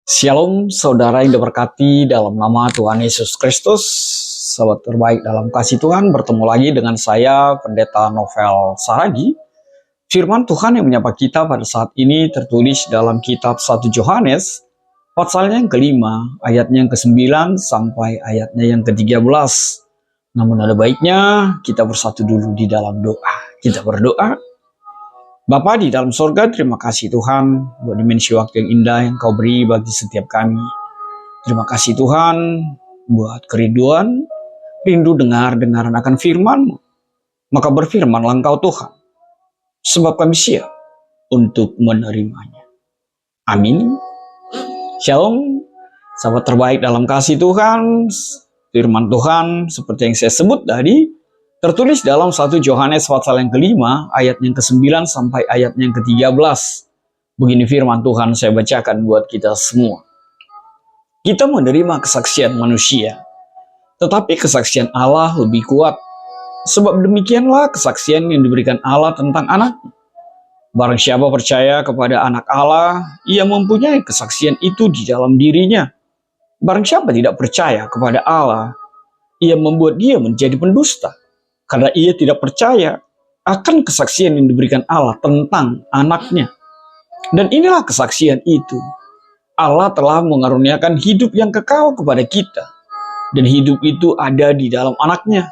Shalom saudara yang diberkati dalam nama Tuhan Yesus Kristus. Sahabat terbaik dalam kasih Tuhan, bertemu lagi dengan saya Pendeta Novel Saragi. Firman Tuhan yang menyapa kita pada saat ini tertulis dalam kitab 1 Yohanes pasalnya yang kelima, ayatnya yang ke-9 sampai ayatnya yang ke-13. Namun ada baiknya kita bersatu dulu di dalam doa. Kita berdoa. Bapa di dalam sorga, terima kasih Tuhan buat dimensi waktu yang indah yang Kau beri bagi setiap kami. Terima kasih Tuhan buat kerinduan, rindu dengar-dengaran akan firman-Mu. Maka berfirmanlah Engkau Tuhan, sebab kami siap untuk menerimanya. Amin. Shalom, sahabat terbaik dalam kasih Tuhan. Firman Tuhan seperti yang saya sebut tadi, tertulis dalam 1 Yohanes pasal yang kelima, ayat yang ke-9 sampai ayat yang ke-13. Begini firman Tuhan saya bacakan buat kita semua. Kita menerima kesaksian manusia, tetapi kesaksian Allah lebih kuat. Sebab demikianlah kesaksian yang diberikan Allah tentang anaknya. Barang siapa percaya kepada anak Allah, ia mempunyai kesaksian itu di dalam dirinya. Barang siapa tidak percaya kepada Allah, ia membuat dia menjadi pendusta. Karena ia tidak percaya akan kesaksian yang diberikan Allah tentang anaknya. Dan inilah kesaksian itu. Allah telah mengaruniakan hidup yang kekal kepada kita. Dan hidup itu ada di dalam anaknya.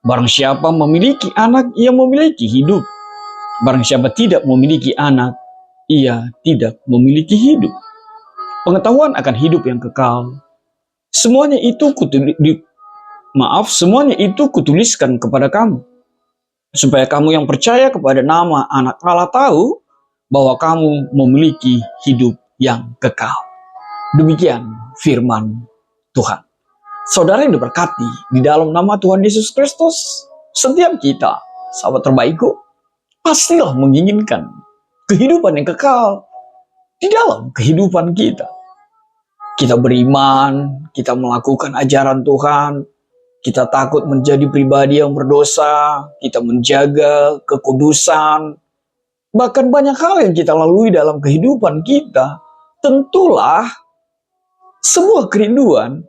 Barang siapa memiliki anak, ia memiliki hidup. Barang siapa tidak memiliki anak, ia tidak memiliki hidup. Pengetahuan akan hidup yang kekal. Semuanya itu semuanya itu kutuliskan kepada kamu, supaya kamu yang percaya kepada nama anak Allah tahu bahwa kamu memiliki hidup yang kekal. Demikian firman Tuhan. Saudara yang diberkati di dalam nama Tuhan Yesus Kristus, setiap kita, sahabat terbaikku, pastilah menginginkan kehidupan yang kekal di dalam kehidupan kita. Kita beriman, kita melakukan ajaran Tuhan, kita takut menjadi pribadi yang berdosa, kita menjaga kekudusan, bahkan banyak hal yang kita lalui dalam kehidupan kita, tentulah sebuah kerinduan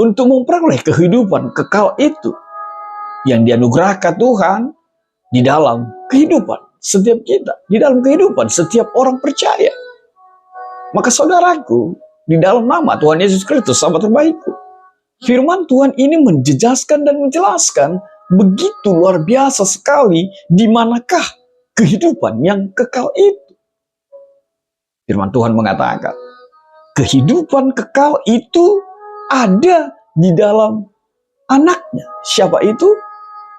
untuk memperoleh kehidupan kekal itu yang dianugerahkan Tuhan di dalam kehidupan setiap kita, di dalam kehidupan setiap orang percaya. Maka saudaraku, di dalam nama Tuhan Yesus Kristus, sahabat terbaikku, firman Tuhan ini menjejaskan dan menjelaskan begitu luar biasa sekali di manakah kehidupan yang kekal itu. Firman Tuhan mengatakan, kehidupan kekal itu ada di dalam anaknya. Siapa itu?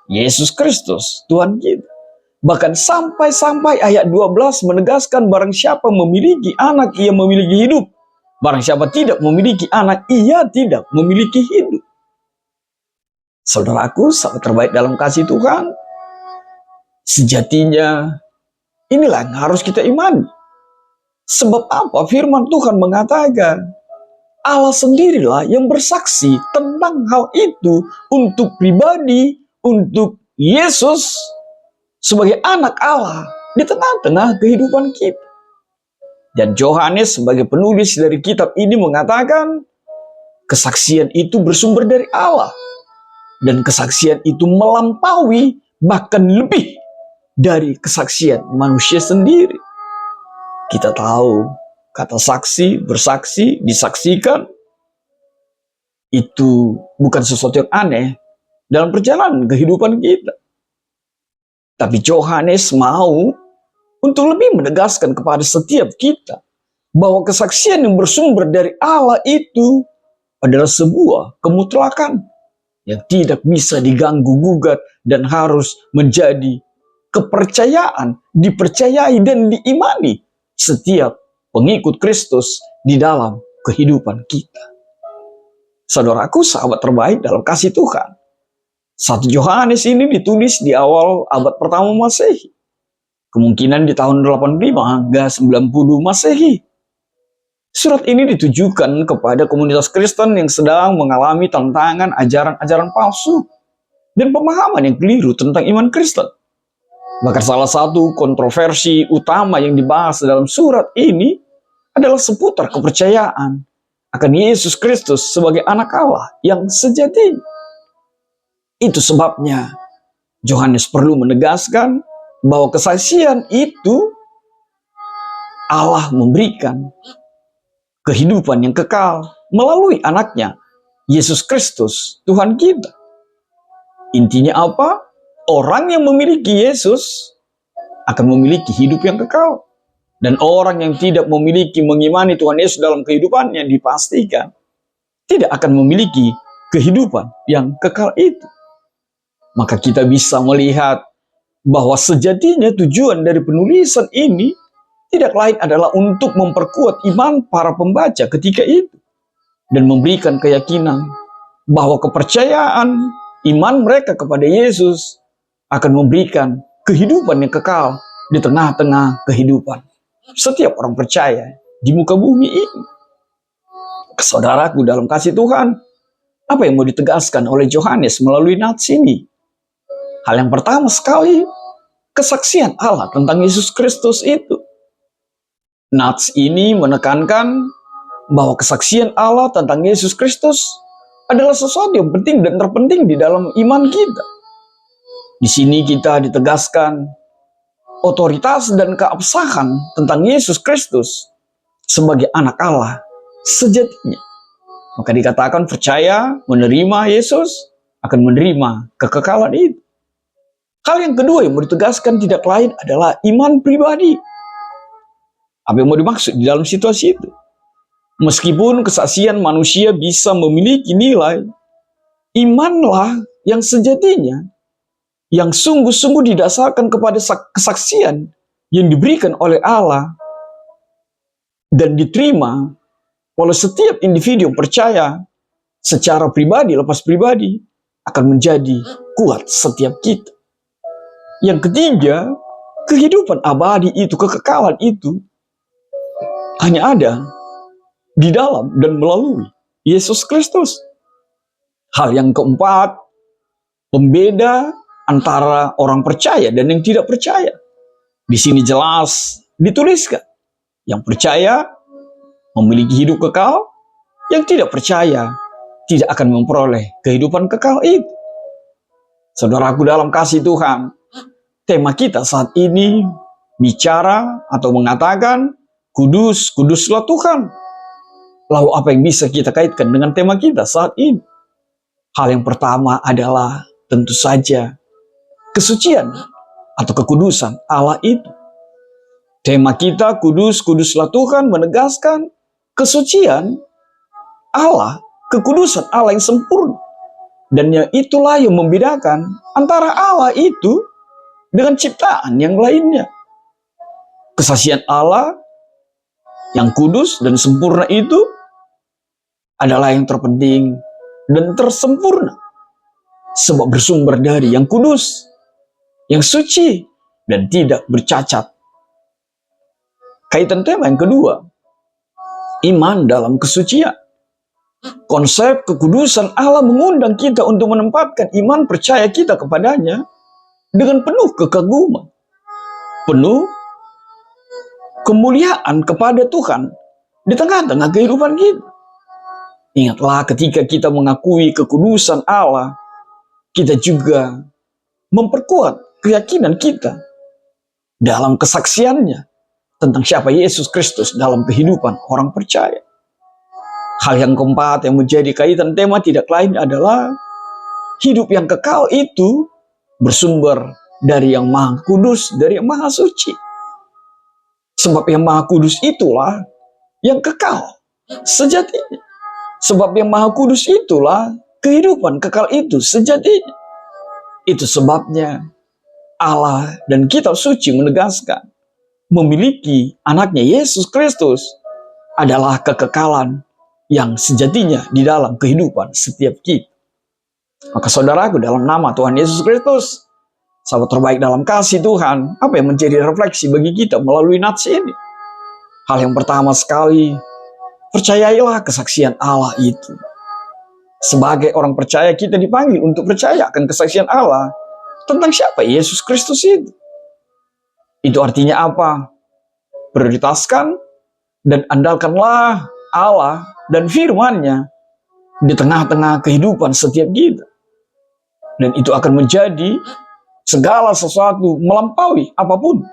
Yesus Kristus, Tuhan kita. Bahkan sampai ayat 12 menegaskan barang siapa memiliki anak, ia memiliki hidup. Barang siapa tidak memiliki anak, ia tidak memiliki hidup. Saudaraku, sahabat terbaik dalam kasih Tuhan, sejatinya inilah yang harus kita imani. Sebab apa? Firman Tuhan mengatakan, Allah sendirilah yang bersaksi tentang hal itu untuk pribadi, untuk Yesus sebagai anak Allah di tengah-tengah kehidupan kita. Dan Yohanes sebagai penulis dari kitab ini mengatakan, kesaksian itu bersumber dari Allah. Dan kesaksian itu melampaui, bahkan lebih dari kesaksian manusia sendiri. Kita tahu, kata saksi, bersaksi, disaksikan, itu bukan sesuatu yang aneh dalam perjalanan kehidupan kita. Tapi Yohanes mau untuk lebih menegaskan kepada setiap kita bahwa kesaksian yang bersumber dari Allah itu adalah sebuah kemutlakan yang tidak bisa diganggu-gugat dan harus menjadi kepercayaan, dipercayai dan diimani setiap pengikut Kristus di dalam kehidupan kita. Saudaraku, sahabat terbaik dalam kasih Tuhan, 1 Yohanes ini ditulis di awal abad pertama Masehi. Kemungkinan di tahun 85 hingga 90 Masehi. Surat ini ditujukan kepada komunitas Kristen yang sedang mengalami tantangan ajaran-ajaran palsu dan pemahaman yang keliru tentang iman Kristen. Bahkan salah satu kontroversi utama yang dibahas dalam surat ini adalah seputar kepercayaan akan Yesus Kristus sebagai anak Allah yang sejati. Itu sebabnya Yohanes perlu menegaskan bahwa kesaksian itu Allah memberikan kehidupan yang kekal melalui anaknya, Yesus Kristus, Tuhan kita. Intinya apa? Orang yang memiliki Yesus akan memiliki hidup yang kekal. Dan orang yang tidak memiliki, mengimani Tuhan Yesus dalam kehidupannya, dipastikan tidak akan memiliki kehidupan yang kekal itu. Maka kita bisa melihat bahwa sejatinya tujuan dari penulisan ini tidak lain adalah untuk memperkuat iman para pembaca ketika itu. Dan memberikan keyakinan bahwa kepercayaan iman mereka kepada Yesus akan memberikan kehidupan yang kekal di tengah-tengah kehidupan setiap orang percaya di muka bumi ini. Saudaraku dalam kasih Tuhan, apa yang mau ditegaskan oleh Yohanes melalui nats ini? Hal yang pertama sekali, kesaksian Allah tentang Yesus Kristus itu. Nats ini menekankan bahwa kesaksian Allah tentang Yesus Kristus adalah sesuatu yang penting dan terpenting di dalam iman kita. Di sini kita ditegaskan otoritas dan keabsahan tentang Yesus Kristus sebagai anak Allah sejatinya. Maka dikatakan percaya, menerima Yesus, akan menerima kekekalan itu. Hal yang kedua yang mau ditegaskan tidak lain adalah iman pribadi. Apa yang mau dimaksud di dalam situasi itu? Meskipun kesaksian manusia bisa memiliki nilai, imanlah yang sejatinya, yang sungguh-sungguh didasarkan kepada kesaksian yang diberikan oleh Allah dan diterima oleh setiap individu yang percaya secara pribadi, lepas pribadi, akan menjadi kuat setiap kita. Yang ketiga, kehidupan abadi itu, kekekalan itu, hanya ada di dalam dan melalui Yesus Kristus. Hal yang keempat, pembeda antara orang percaya dan yang tidak percaya. Di sini jelas dituliskan, yang percaya memiliki hidup kekal, yang tidak percaya tidak akan memperoleh kehidupan kekal itu. Saudaraku dalam kasih Tuhan, tema kita saat ini bicara atau mengatakan, kudus, kuduslah Tuhan. Lalu apa yang bisa kita kaitkan dengan tema kita saat ini? Hal yang pertama adalah tentu saja kesucian atau kekudusan Allah itu. Tema kita kudus, kuduslah Tuhan menegaskan kesucian Allah, kekudusan Allah yang sempurna. Dan yang itulah yang membedakan antara Allah itu dengan ciptaan yang lainnya. Kesaksian Allah yang kudus dan sempurna itu adalah yang terpenting dan tersempurna. Sebab bersumber dari yang kudus, yang suci, dan tidak bercacat. Kaitan tema yang kedua, iman dalam kesucian. Konsep kekudusan Allah mengundang kita untuk menempatkan iman percaya kita kepadanya dengan penuh kekaguman, penuh kemuliaan kepada Tuhan di tengah-tengah kehidupan kita. Ingatlah ketika kita mengakui kekudusan Allah, kita juga memperkuat keyakinan kita dalam kesaksiannya tentang siapa Yesus Kristus dalam kehidupan orang percaya. Hal yang keempat yang menjadi kaitan tema tidak lain adalah hidup yang kekal itu bersumber dari yang maha kudus, dari yang maha suci. Sebab yang maha kudus itulah yang kekal sejatinya. Sebab yang maha kudus itulah kehidupan kekal itu sejatinya. Itu sebabnya Allah dan kitab suci menegaskan memiliki anaknya Yesus Kristus adalah kekekalan yang sejatinya di dalam kehidupan setiap kita. Maka saudaraku dalam nama Tuhan Yesus Kristus, sahabat terbaik dalam kasih Tuhan, apa yang menjadi refleksi bagi kita melalui nats ini? Hal yang pertama sekali, percayailah kesaksian Allah itu. Sebagai orang percaya kita dipanggil untuk percaya akan kesaksian Allah tentang siapa Yesus Kristus itu. Itu artinya apa? Prioritaskan dan andalkanlah Allah dan firman-Nya di tengah-tengah kehidupan setiap kita. Dan itu akan menjadi segala sesuatu melampaui apapun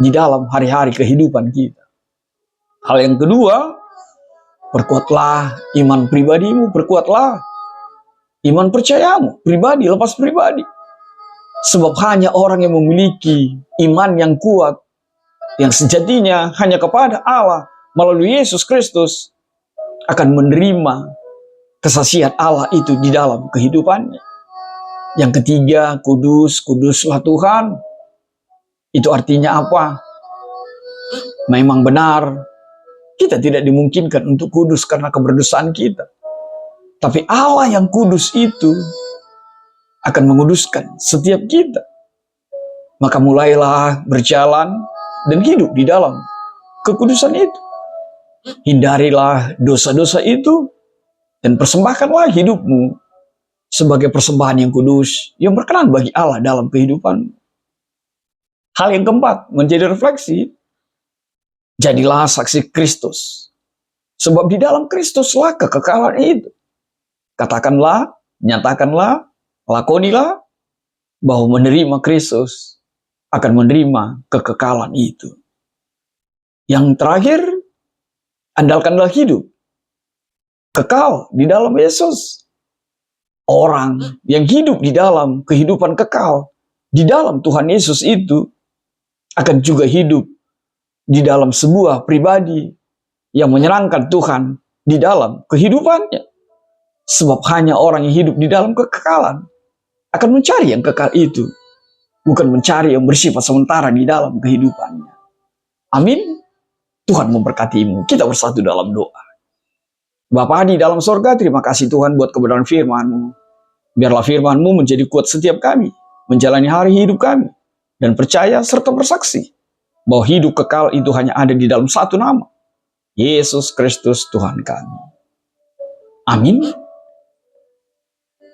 di dalam hari-hari kehidupan kita. Hal yang kedua, perkuatlah iman pribadimu, perkuatlah iman percayamu, pribadi lepas pribadi. Sebab hanya orang yang memiliki iman yang kuat, yang sejatinya hanya kepada Allah melalui Yesus Kristus, akan menerima kesaksian Allah itu di dalam kehidupannya. Yang ketiga, kudus, kuduslah Tuhan. Itu artinya apa? Memang benar, kita tidak dimungkinkan untuk kudus karena keberdosaan kita. Tapi Allah yang kudus itu akan menguduskan setiap kita. Maka mulailah berjalan dan hidup di dalam kekudusan itu. Hindarilah dosa-dosa itu dan persembahkanlah hidupmu sebagai persembahan yang kudus, yang berkenan bagi Allah dalam kehidupan. Hal yang keempat, menjadi refleksi, jadilah saksi Kristus. Sebab di dalam Kristuslah kekekalan itu. Katakanlah, nyatakanlah, lakonilah bahwa menerima Kristus akan menerima kekekalan itu. Yang terakhir, andalkanlah hidup kekal di dalam Yesus. Orang yang hidup di dalam kehidupan kekal di dalam Tuhan Yesus itu akan juga hidup di dalam sebuah pribadi yang menyenangkan Tuhan di dalam kehidupannya. Sebab hanya orang yang hidup di dalam kekekalan akan mencari yang kekal itu, bukan mencari yang bersifat sementara di dalam kehidupannya. Amin. Tuhan memberkatimu. Kita bersatu dalam doa. Bapa di dalam sorga, terima kasih Tuhan buat kebenaran firman-Mu. Biarlah firman-Mu menjadi kuat setiap kami, menjalani hari hidup kami, dan percaya serta bersaksi bahwa hidup kekal itu hanya ada di dalam satu nama, Yesus Kristus Tuhan kami. Amin.